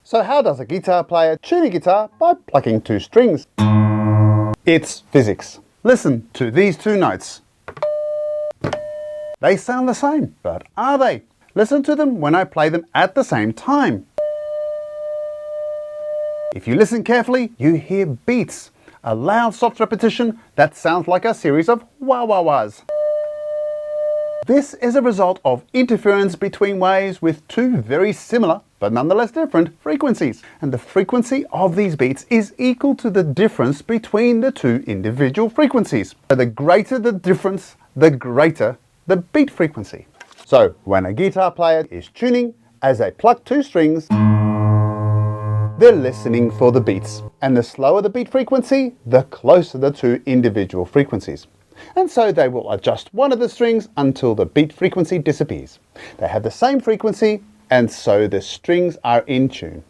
So how does a guitar player tune a guitar by plucking two strings? It's physics. Listen to these two notes. They sound the same, but are they? Listen to them when I play them at the same time. If you listen carefully, you hear beats, a loud soft repetition that sounds like a series of wah-wah-wahs. This is a result of interference between waves with two very similar, but nonetheless different, frequencies. And the frequency of these beats is equal to the difference between the two individual frequencies. So the greater the difference, the greater the beat frequency. So when a guitar player is tuning, as they pluck two strings, they're listening for the beats. And the slower the beat frequency, the closer the two individual frequencies. And so they will adjust one of the strings until the beat frequency disappears. They have the same frequency, and so the strings are in tune.